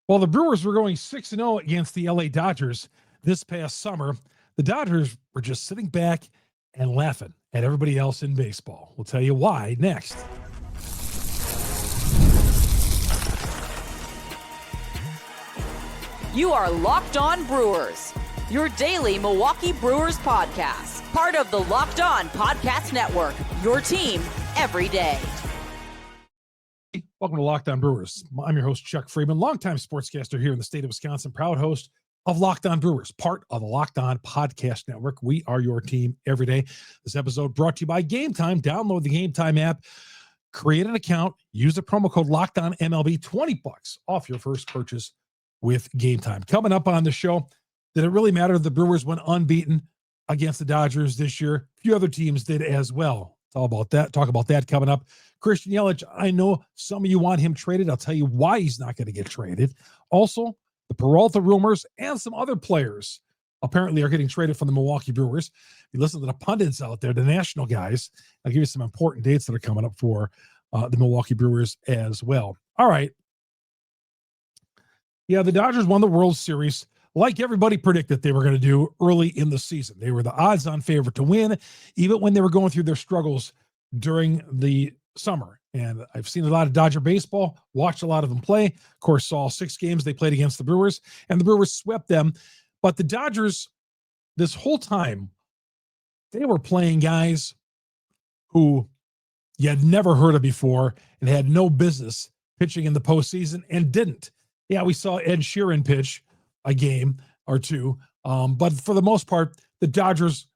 While the Brewers were going 6-0 against the LA Dodgers this past summer, the Dodgers were just sitting back and laughing at everybody else in baseball. We'll tell you why next. You are Locked On Brewers, your daily Milwaukee Brewers podcast. Part of the Locked On Podcast Network, your team every day. Welcome to Locked On Brewers. I'm your host, Chuck Freimund, longtime sportscaster here in the state of Wisconsin, proud host of Locked On Brewers, part of the Locked On Podcast Network. We are your team every day. This episode brought to you by Game Time. Download the Game Time app, create an account, use the promo code Locked On MLB, $20 off your first purchase with Game Time. Coming up on the show, did it really matter if the Brewers went unbeaten against the Dodgers this year? A few other teams did as well. It's all about that. Talk about that coming up. Christian Yelich, I know some of you want him traded. I'll tell you why he's not going to get traded. Also, the Peralta rumors and some other players apparently are getting traded from the Milwaukee Brewers. If you listen to the pundits out there, the national guys, I'll give you some important dates that are coming up for the Milwaukee Brewers as well. All right. Yeah, the Dodgers won the World Series like everybody predicted they were going to do early in the season. They were the odds-on favorite to win, even when they were going through their struggles during the summer. And I've seen a lot of Dodger baseball, watched a lot of them play. Of course, saw 6 games they played against the Brewers, and the Brewers swept them. But the Dodgers, this whole time, they were playing guys who you had never heard of before and had no business pitching in the postseason and didn't. Yeah, we saw Ed Sheeran pitch a game or two. But for the most part, the Dodgers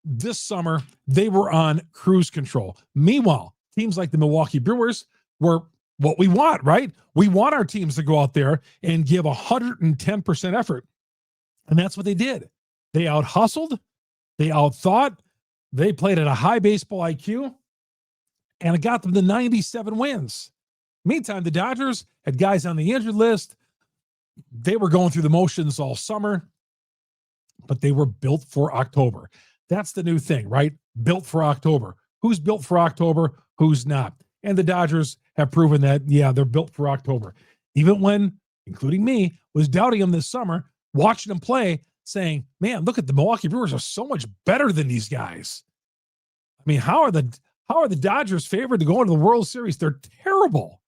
this summer, they were on cruise control. Meanwhile, teams like the Milwaukee Brewers were what we want, right? We want our teams to go out there and give 110% effort. And that's what they did. They out-hustled, they out-thought, they played at a high baseball IQ, and it got them to 97 wins. Meantime, the Dodgers had guys on the injured list. They were going through the motions all summer, but they were built for October. That's the new thing, right? Built for October. Who's built for October? Who's not? And the Dodgers have proven that, yeah, they're built for October. Even when, including me, was doubting them this summer, watching them play, saying, man, look at the Milwaukee Brewers are so much better than these guys. I mean, how are the Dodgers favored to go into the World Series? They're terrible.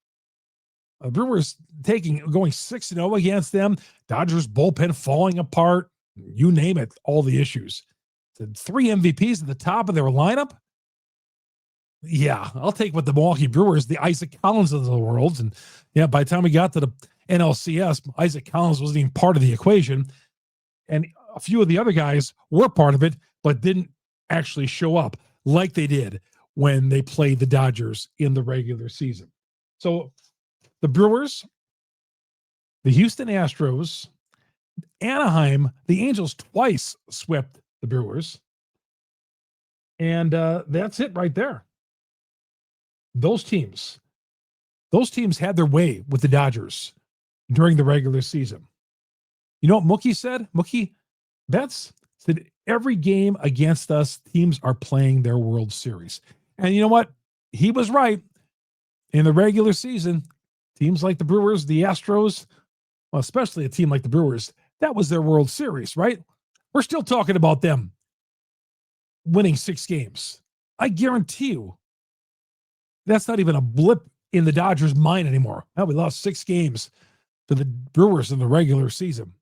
Brewers going 6-0 against them. Dodgers bullpen falling apart. You name it, all the issues. The 3 MVPs at the top of their lineup. Yeah, I'll take what the Milwaukee Brewers, the Isaac Collins of the world. And yeah, by the time we got to the NLCS, Isaac Collins wasn't even part of the equation. And a few of the other guys were part of it, but didn't actually show up like they did when they played the Dodgers in the regular season. So the Brewers, the Houston Astros, Anaheim, the Angels twice swept the Brewers. And that's it right there. Those teams had their way with the Dodgers during the regular season. You know what Mookie said? Mookie Betts said every game against us, teams are playing their World Series. And you know what? He was right. In the regular season, teams like the Brewers, the Astros, well, especially a team like the Brewers, that was their World Series, right? We're still talking about them winning 6 games. I guarantee you that's not even a blip in the Dodgers' mind anymore. Now we lost 6 games to the Brewers in the regular season.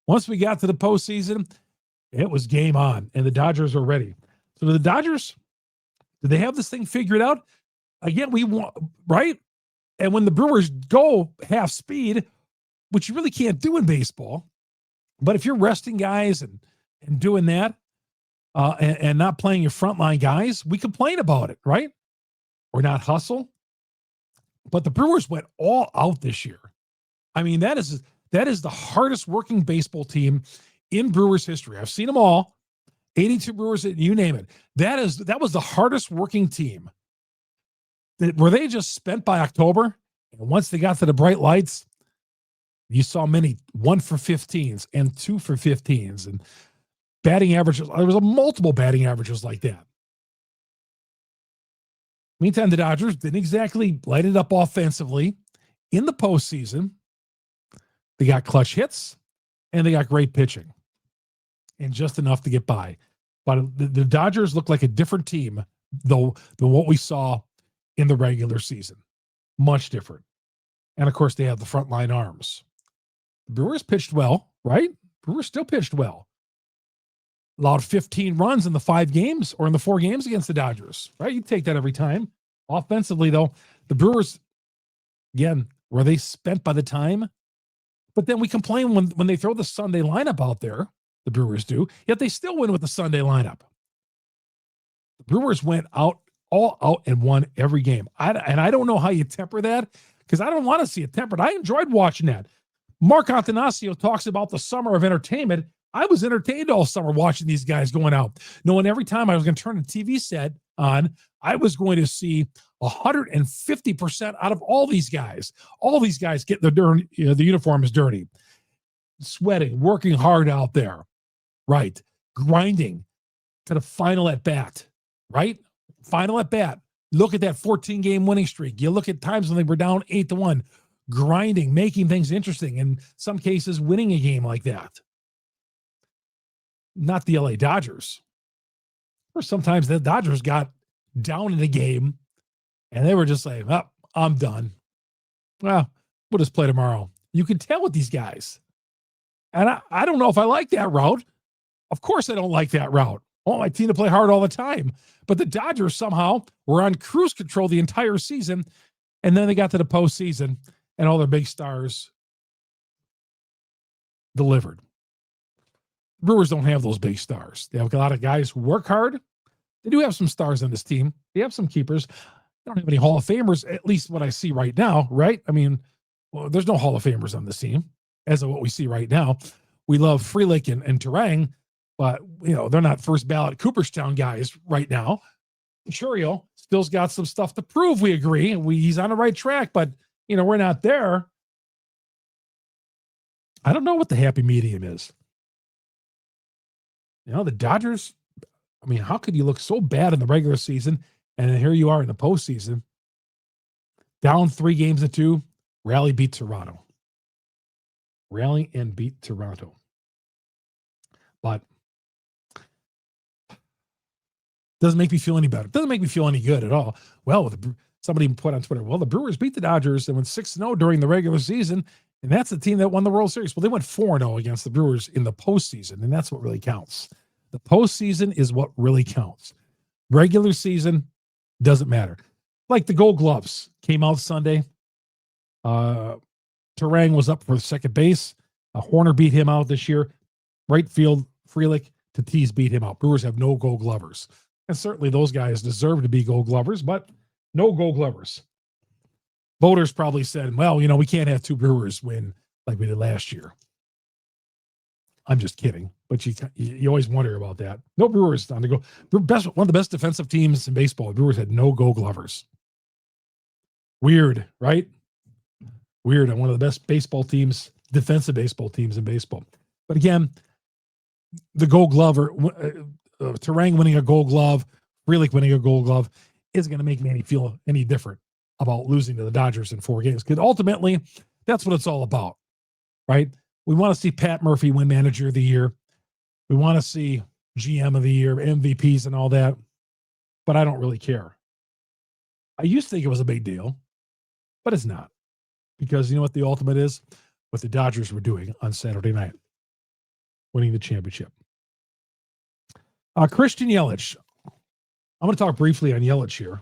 Once we got to the postseason, it was game on, and the Dodgers are ready. So the Dodgers, do they have this thing figured out? Again, we want, right? And when the Brewers go half speed, which you really can't do in baseball, but if you're resting guys and doing that and not playing your frontline guys, we complain about it, right? Or not hustle. But the Brewers went all out this year. I mean, that is the hardest working baseball team in Brewers history. I've seen them all. 82 Brewers, you name it. That was the hardest working team. Were they just spent by October? And once they got to the bright lights, you saw many 1 for 15s and 2 for 15s and batting averages. There was multiple batting averages like that. Meantime, the Dodgers didn't exactly light it up offensively in the postseason. They got clutch hits, and they got great pitching, and just enough to get by. But the Dodgers look like a different team, though, than what we saw in the regular season. Much different. And, of course, they have the frontline arms. The Brewers pitched well, right? Brewers still pitched well. Allowed 15 runs in the 5 games or in the 4 games against the Dodgers, right? You take that every time. Offensively, though, the Brewers, again, were they spent by the time? But then we complain when they throw the Sunday lineup out there, the Brewers do, yet they still win with the Sunday lineup. The Brewers went all out and won every game. I don't know how you temper that, because I don't want to see it tempered. I enjoyed watching that. Mark Attanasio talks about the summer of entertainment. I was entertained all summer watching these guys going out, knowing every time I was going to turn the TV set on, I was going to see 150% out of all these guys. All these guys getting the uniforms dirty, sweating, working hard out there, right? Grinding to the final at bat, right? Final at bat. Look at that 14-game winning streak. You look at times when they were down 8-1, grinding, making things interesting, in some cases winning a game like that. Not the LA Dodgers. Or sometimes the Dodgers got down in the game and they were just like, oh, I'm done. Well, we'll just play tomorrow. You can tell with these guys. And I don't know if I like that route. Of course I don't like that route. I want my team to play hard all the time. But the Dodgers somehow were on cruise control the entire season. And then they got to the postseason and all their big stars delivered. Brewers don't have those big stars. They have a lot of guys who work hard. They do have some stars on this team. They have some keepers. They don't have any Hall of Famers, at least what I see right now, right? I mean, well, there's no Hall of Famers on this team as of what we see right now. We love Frelick and Terang, but, they're not first ballot Cooperstown guys right now. Churio still's got some stuff to prove, we agree. He's on the right track, but, we're not there. I don't know what the happy medium is. The Dodgers, I mean, how could you look so bad in the regular season, and then here you are in the postseason, down 3-2, rally beat Toronto. Rally and beat Toronto. But doesn't make me feel any better. Doesn't make me feel any good at all. Well, somebody put on Twitter, well, the Brewers beat the Dodgers and went 6-0 during the regular season, and that's the team that won the World Series. Well, they went 4-0 against the Brewers in the postseason, and that's what really counts. The postseason is what really counts. Regular season doesn't matter. Like the Gold Gloves came out Sunday. Terang was up for second base. Horner beat him out this year. Right field, Frelick, Tatis beat him out. Brewers have no Gold Glovers. And certainly those guys deserve to be Gold Glovers, but no Gold Glovers. Voters probably said, well, we can't have 2 Brewers win like we did last year. I'm just kidding, but you always wonder about that. No Brewers on the go. One of the best defensive teams in baseball. The Brewers had no Gold Glovers. Weird, right? Weird. And one of the best baseball teams, defensive baseball teams in baseball. But again, the Gold Glover, Terang winning a Gold Glove, Frelick winning a Gold Glove, isn't going to make me feel any different about losing to the Dodgers in 4 games. Because ultimately, that's what it's all about, right? We want to see Pat Murphy win Manager of the Year. We want to see GM of the Year, MVPs and all that. But I don't really care. I used to think it was a big deal, but it's not. Because you know what the ultimate is? What the Dodgers were doing on Saturday night. Winning the championship. Christian Yelich. I'm going to talk briefly on Yelich here.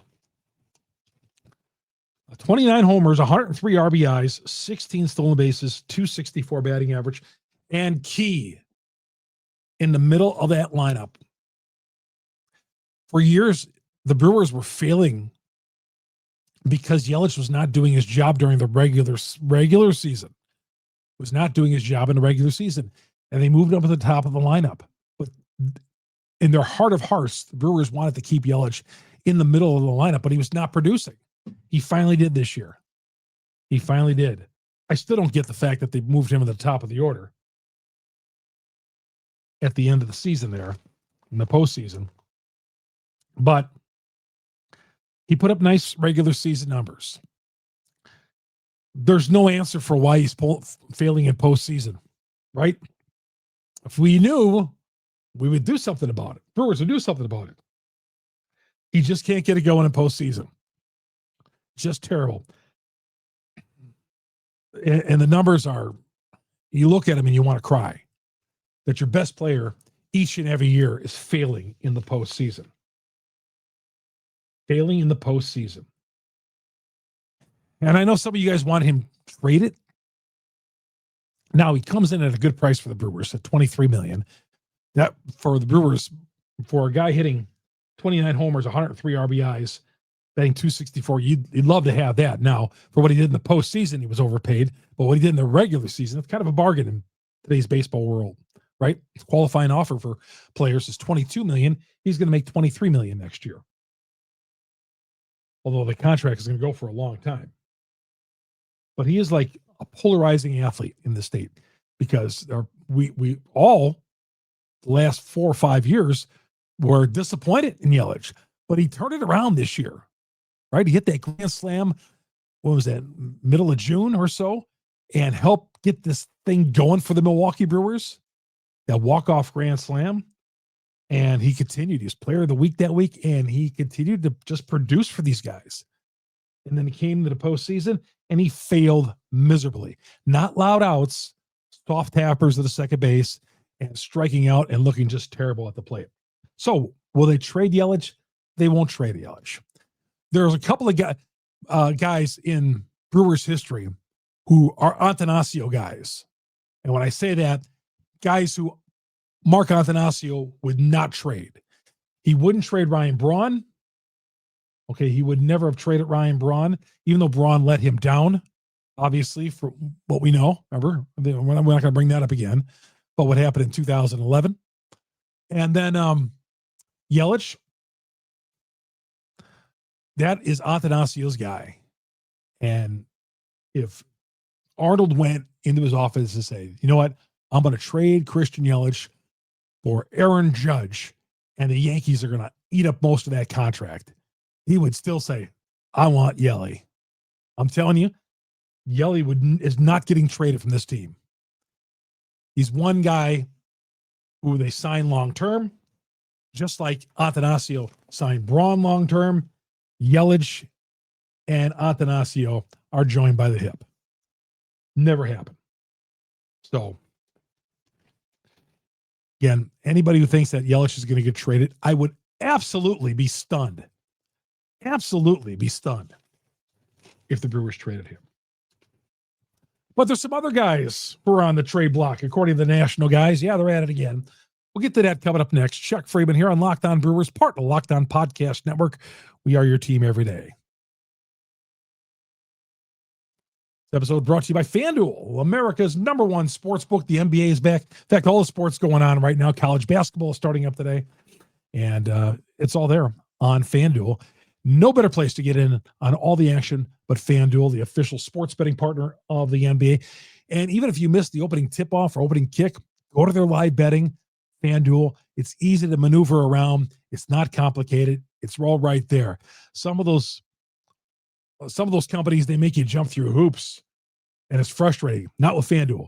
29 homers, 103 RBIs, 16 stolen bases, 264 batting average, and key in the middle of that lineup. For years, the Brewers were failing because Yelich was not doing his job during the regular season. Was not doing his job in the regular season. And they moved up at the top of the lineup. But in their heart of hearts, the Brewers wanted to keep Yelich in the middle of the lineup, but he was not producing. He finally did this year. He finally did. I still don't get the fact that they moved him to the top of the order at the end of the season there in the postseason. But he put up nice regular season numbers. there's no answer for why he's failing in postseason, right? If we knew, we would do something about it. Brewers would do something about it. He just can't get it going in postseason. Just terrible. And the numbers are, you look at them and you want to cry that your best player each and every year is failing in the postseason. Failing in the postseason. And I know some of you guys want him traded. Now he comes in at a good price for the Brewers at $23 million. That for the Brewers, for a guy hitting 29 homers, 103 RBIs, batting 264, you'd love to have that. Now, for what he did in the postseason, he was overpaid. But what he did in the regular season, it's kind of a bargain in today's baseball world, right? Qualifying offer for players is $22 million. He's going to make $23 million next year. Although the contract is going to go for a long time. But he is like a polarizing athlete in the state because we all, the last 4 or 5 years, were disappointed in Yelich. But he turned it around this year, right? He hit that grand slam, what was that, middle of June or so, and helped get this thing going for the Milwaukee Brewers, that walk-off grand slam. And he continued. He was player of the week that week, and he continued to just produce for these guys. And then he came to the postseason, and he failed miserably. Not loud outs, soft tappers to the second base, and striking out and looking just terrible at the plate. So will they trade Yelich? They won't trade Yelich. There's a couple of guys in Brewers history who are Attanasio guys. And when I say that, guys who Mark Attanasio would not trade. He wouldn't trade Ryan Braun. Okay, he would never have traded Ryan Braun, even though Braun let him down, obviously, for what we know. Remember, we're not going to bring that up again. But what happened in 2011. And then Yelich, that is Attanasio's guy. And if Arnold went into his office and said, you know what, I'm going to trade Christian Yelich for Aaron Judge, and the Yankees are going to eat up most of that contract, he would still say, I want Yelich. I'm telling you, Yelich is not getting traded from this team. He's one guy who they signed long-term, just like Attanasio signed Braun long-term. Yelich and Attanasio are joined by the hip. Never happened. So, again, anybody who thinks that Yelich is going to get traded, I would absolutely be stunned. Absolutely be stunned if the Brewers traded him. But there's some other guys who are on the trade block, according to the national guys. Yeah, they're at it again. We'll get to that coming up next. Chuck Freimund here on Locked On Brewers, part of the Locked On Podcast Network. We are your team every day. This episode brought to you by FanDuel, America's #1 sportsbook. The NBA is back. In fact, all the sports going on right now. College basketball is starting up today. And it's all there on FanDuel. No better place to get in on all the action but FanDuel, the official sports betting partner of the NBA. And even if you missed the opening tip-off or opening kick, go to their live betting, FanDuel. It's easy to maneuver around. It's not complicated. It's all right there. Some of those companies, they make you jump through hoops, and it's frustrating. Not with FanDuel.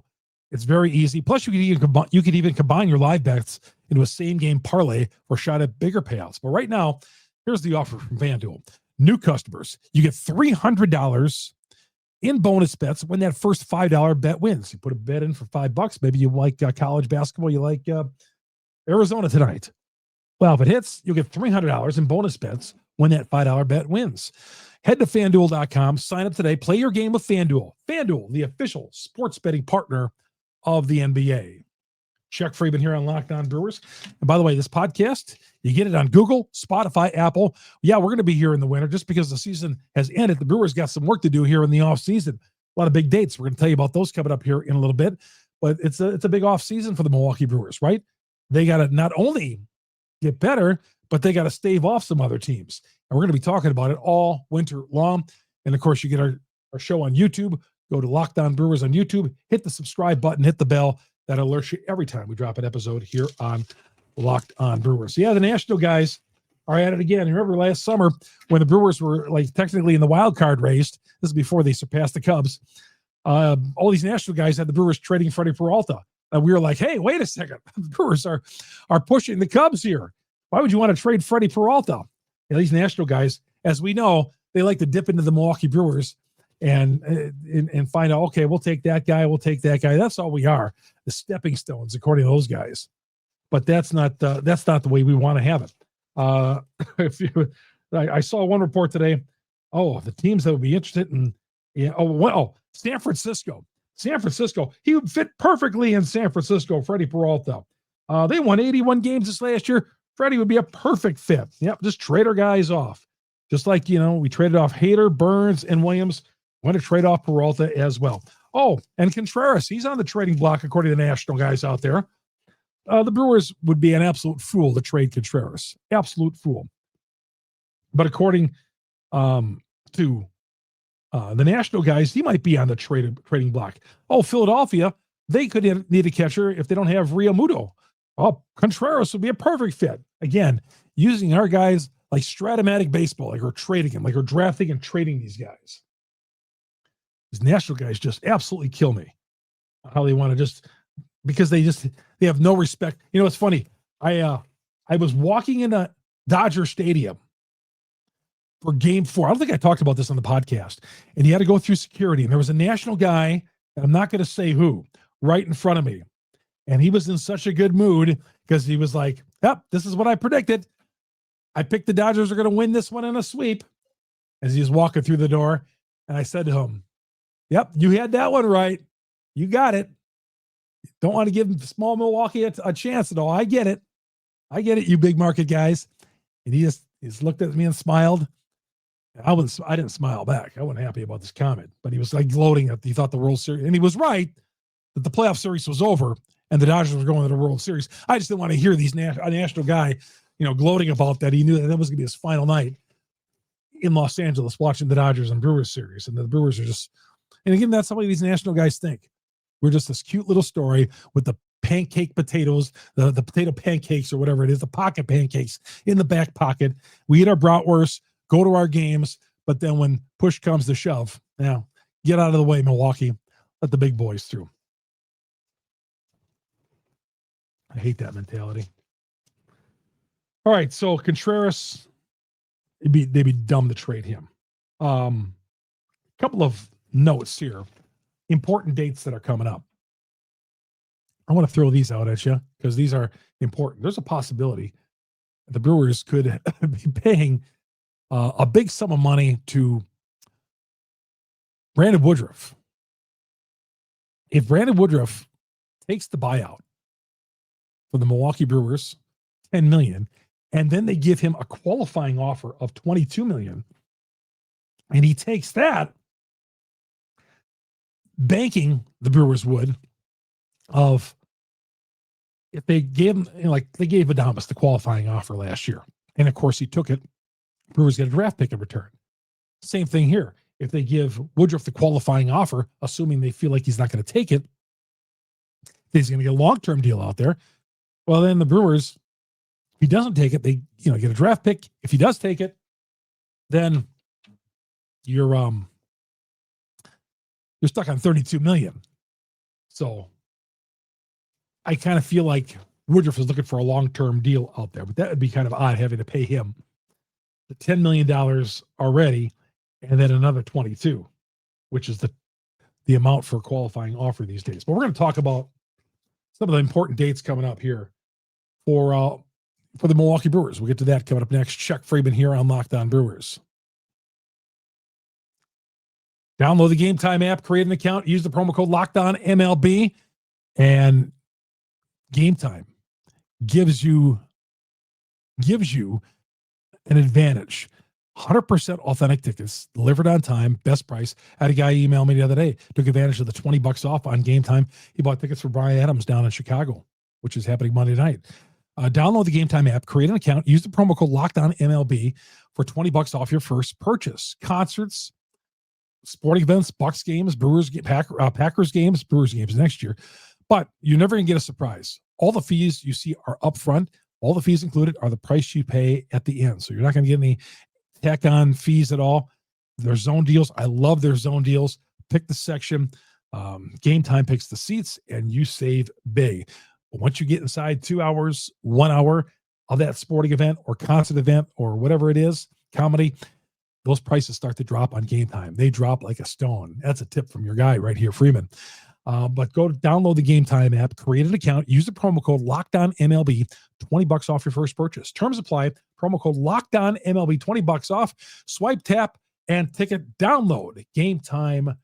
It's very easy. Plus, you could even combine your live bets into a same-game parlay for a shot at bigger payouts. But right now, here's the offer from FanDuel. New customers, you get $300 in bonus bets when that first $5 bet wins. You put a bet in for $5. Maybe you like college basketball. You like Arizona tonight. Well, if it hits, you'll get $300 in bonus bets when that $5 bet wins. Head to FanDuel.com, sign up today, play your game with FanDuel. FanDuel, the official sports betting partner of the NBA. Chuck Freimund here on Locked On Brewers. And by the way, this podcast, you get it on Google, Spotify, Apple. Yeah, we're going to be here in the winter just because the season has ended. The Brewers got some work to do here in the offseason. A lot of big dates. We're going to tell you about those coming up here in a little bit. But it's a big offseason for the Milwaukee Brewers, right? They got to not only get better, but they got to stave off some other teams. And we're going to be talking about it all winter long. And, of course, you get our show on YouTube. Go to Locked On Brewers on YouTube. Hit the subscribe button. Hit the bell. That alerts you every time we drop an episode here on Locked On Brewers. So, yeah, the national guys, are at it again. Remember last summer when the Brewers were like technically in the wild card race, this is before they surpassed the Cubs, all these national guys had the Brewers trading Freddy Peralta. And we were like, hey, wait a second. The Brewers are pushing the Cubs here. Why would you want to trade Freddy Peralta? And these national guys, as we know, they like to dip into the Milwaukee Brewers and find out, okay, we'll take that guy. We'll take that guy. That's all we are, the stepping stones, according to those guys. But that's not the way we want to have it. I saw one report today. Oh, the teams that would be interested in, San Francisco. San Francisco. He would fit perfectly in San Francisco, Freddy Peralta. They won 81 games this last year. Freddy would be a perfect fit. Yep, just trade our guys off. Just like, we traded off Hader, Burns, and Williams. Want to trade off Peralta as well. Oh, and Contreras. He's on the trading block, according to the national guys out there. The Brewers would be an absolute fool to trade Contreras. Absolute fool. But according to the national guys, he might be on the trading block. Oh, Philadelphia, they could need a catcher if they don't have Realmuto. Oh, Contreras would be a perfect fit. Again, using our guys like Stratomatic baseball, like we're trading them, like we're drafting and trading these guys. These national guys just absolutely kill me. How they want to because they have no respect. It's funny. I was walking in a Dodger Stadium for Game 4. I don't think I talked about this on the podcast. And you had to go through security. And there was a national guy, and I'm not going to say who, right in front of me. And he was in such a good mood because he was like, yep, this is what I predicted. I picked the Dodgers are going to win this one in a sweep. As he was walking through the door. And I said to him, yep, you had that one right. You got it. Don't want to give small Milwaukee a chance at all. I get it. You big market guys. And he just looked at me and smiled. I didn't smile back. I wasn't happy about this comment, but he was like gloating that he thought the World Series, and he was right that the playoff series was over and the Dodgers were going to the World Series. I just didn't want to hear these a national guy, gloating about that. He knew that was going to be his final night in Los Angeles watching the Dodgers and Brewers series. And the Brewers are just, and again, that's how these national guys think. We're just this cute little story with the pancake potatoes, the potato pancakes or whatever it is, the pocket pancakes in the back pocket. We eat our bratwurst, go to our games, but then when push comes to shove, now get out of the way, Milwaukee. Let the big boys through. I hate that mentality. All right, so Contreras, they'd be dumb to trade him. Couple of notes here. Important dates that are coming up. I want to throw these out at you because these are important. There's a possibility the Brewers could be paying a big sum of money to Brandon Woodruff. If Brandon Woodruff takes the buyout for the Milwaukee Brewers, $10 million, and then they give him a qualifying offer of $22 million, and he takes that, banking the Brewers would of if they gave him, they gave Adames the qualifying offer last year, and of course he took it. Brewers get a draft pick in return. Same thing here. If they give Woodruff the qualifying offer, assuming they feel like he's not going to take it, he's going to get a long-term deal out there. Well, then the Brewers, if he doesn't take it, they get a draft pick. If he does take it, then you're stuck on $32 million. So I kind of feel like Woodruff is looking for a long-term deal out there, but that would be kind of odd having to pay him the $10 million already and then another 22, which is the amount for a qualifying offer these days. But we're going to talk about some of the important dates coming up here for the Milwaukee Brewers. We'll get to that coming up next. Chuck Freimund here on Locked On Brewers. Download the Game Time app, create an account, use the promo code LOCKEDONMLB, and Game Time gives you an advantage. 100% authentic tickets delivered on time, best price. I had a guy email me the other day, took advantage of the $20 off on Game Time. He bought tickets for Bryan Adams down in Chicago, which is happening Monday night. Download the Game Time app, create an account, use the promo code LOCKEDONMLB for $20 off your first purchase. Concerts, sporting events, Bucks games, Packers games, Brewers games next year. But you're never going to get a surprise. All the fees you see are upfront. All the fees included are the price you pay at the end. So you're not going to get any tack on fees at all. Their zone deals. I love their zone deals. Pick the section. Game Time picks the seats, and you save big. But once you get inside 2 hours, 1 hour of that sporting event or concert event or whatever it is, comedy, those prices start to drop on Game Time. They drop like a stone. That's a tip from your guy right here, Freimund. But go download the Game Time app, create an account, use the promo code LOCKEDONMLB, $20 off your first purchase. Terms apply. Promo code LOCKEDONMLB, $20 off. Swipe, tap, and ticket download. Game Time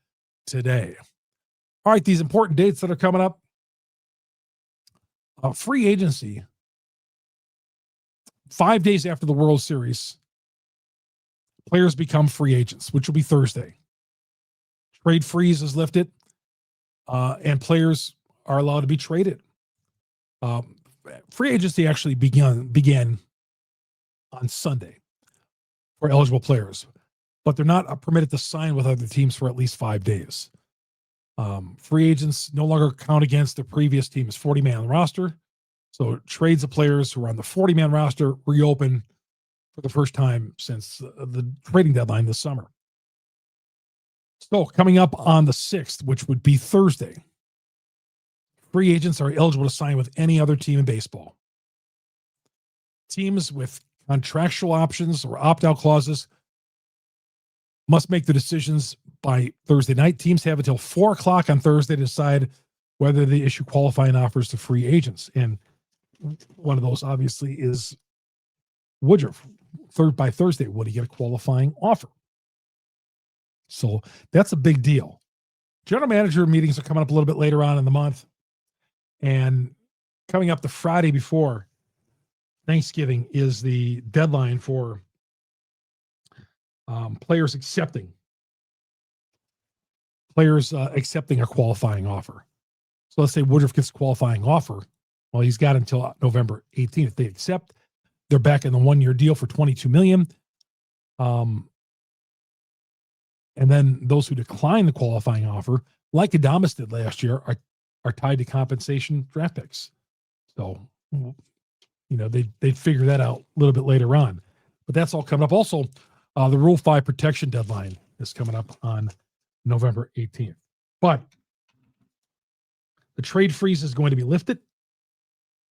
today. All right, these important dates that are coming up. Free agency. 5 days after the World Series, players become free agents, which will be Thursday. Trade freeze is lifted, and players are allowed to be traded. Free agency actually began on Sunday for eligible players, but they're not permitted to sign with other teams for at least 5 days. Free agents no longer count against the previous team's 40-man roster. So trades of players who are on the 40-man roster reopen for the first time since the trading deadline this summer. So coming up on the 6th, which would be Thursday, free agents are eligible to sign with any other team in baseball. Teams with contractual options or opt-out clauses must make the decisions by Thursday night. Teams have until 4 o'clock on Thursday to decide whether they issue qualifying offers to free agents. And one of those, obviously, is Woodruff. By Thursday, would he get a qualifying offer? So that's a big deal. General manager meetings are coming up a little bit later on in the month. And coming up the Friday before Thanksgiving is the deadline for players accepting a qualifying offer. So let's say Woodruff gets a qualifying offer. Well, he's got until November 18th. If they accept, they're back in the 1-year deal for $22 million. And then those who decline the qualifying offer, like Adames did last year, are tied to compensation draft picks. So, they'd figure that out a little bit later on. But that's all coming up. Also, the Rule 5 protection deadline is coming up on November 18th. But the trade freeze is going to be lifted,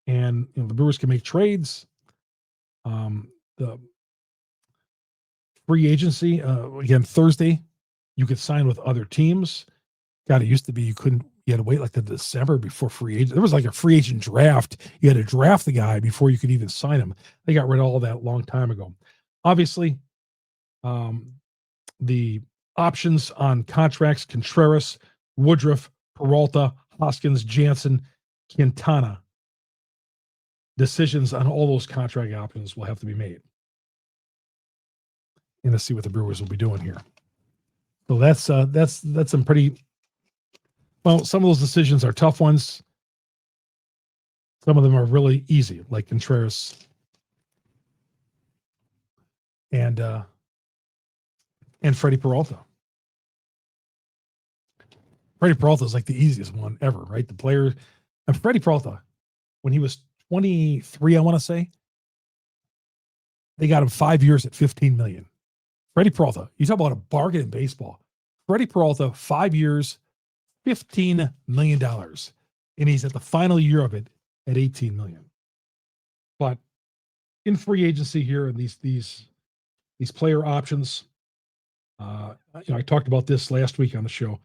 and the Brewers can make trades. The free agency, again, Thursday, you could sign with other teams. God, it used to be you had to wait like the December before free agent. There was like a free agent draft. You had to draft the guy before you could even sign him. They got rid of all that a long time ago. Obviously, the options on contracts, Contreras, Woodruff, Peralta, Hoskins, Jansen, Quintana. Decisions on all those contract options will have to be made. And let's see what the Brewers will be doing here. So that's some pretty, well, some of those decisions are tough ones. Some of them are really easy, like Contreras and Freddy Peralta. Freddy Peralta is like the easiest one ever, right? The player, and Freddy Peralta, when he was 23, I want to say, they got him 5 years at $15 million. Freddy Peralta, you talk about a bargain in baseball. Freddy Peralta, 5 years, $15 million. And he's at the final year of it at $18 million. But in free agency here, and these player options, I talked about this last week on the show.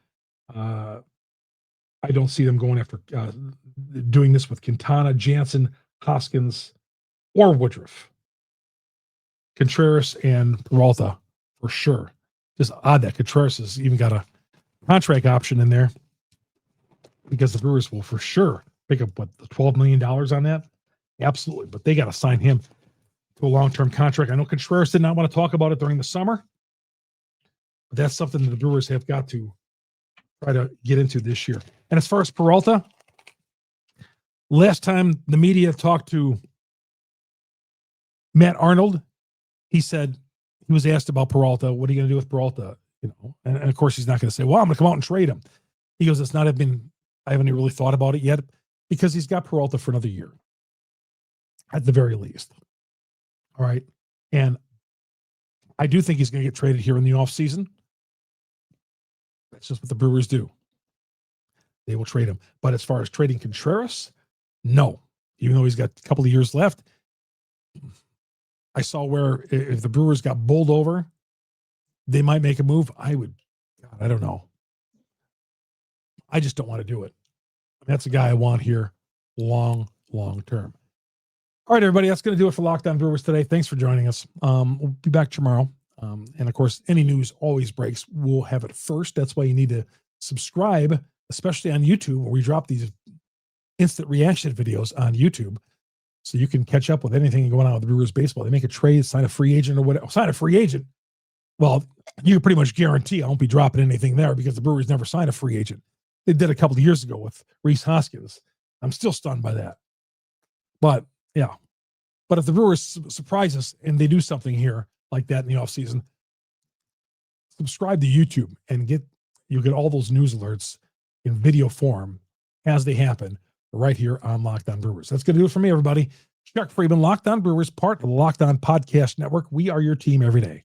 I don't see them going after doing this with Quintana, Jansen, Hoskins, or Woodruff. Contreras and Peralta for sure. Just odd that Contreras has even got a contract option in there, because the Brewers will for sure pick up the $12 million on that. Absolutely, but they got to sign him to a long-term contract. I know Contreras did not want to talk about it during the summer, but that's something that the Brewers have got to try to get into this year. And as far as Peralta, last time the media talked to Matt Arnold, he said, he was asked about Peralta, what are you going to do with Peralta? And of course he's not going to say, well, I'm going to come out and trade him. He goes, I haven't really thought about it yet, because he's got Peralta for another year. at the very least. All right. And I do think he's going to get traded here in the offseason. That's just what the Brewers do. They will trade him. But as far as trading Contreras, no. Even though he's got a couple of years left, I saw where if the Brewers got bowled over, they might make a move. I don't know. I just don't want to do it. That's a guy I want here long term. All right, everybody, that's going to do it for Locked On Brewers today. Thanks for joining us. We'll be back tomorrow. And of course, any news always breaks. We'll have it first. That's why you need to subscribe, especially on YouTube, where we drop these instant reaction videos on YouTube. So you can catch up with anything going on with the Brewers baseball. They make a trade, sign a free agent or whatever. Sign a free agent. Well, you can pretty much guarantee I won't be dropping anything there because the Brewers never signed a free agent. They did a couple of years ago with Rhys Hoskins. I'm still stunned by that. But yeah. But if the Brewers surprise us and they do something here like that in the offseason, subscribe to YouTube and you'll get all those news alerts in video form as they happen right here on Locked On Brewers. That's going to do it for me, everybody. Chuck Freimund, Locked On Brewers, part of the Locked On Podcast Network. We are your team every day.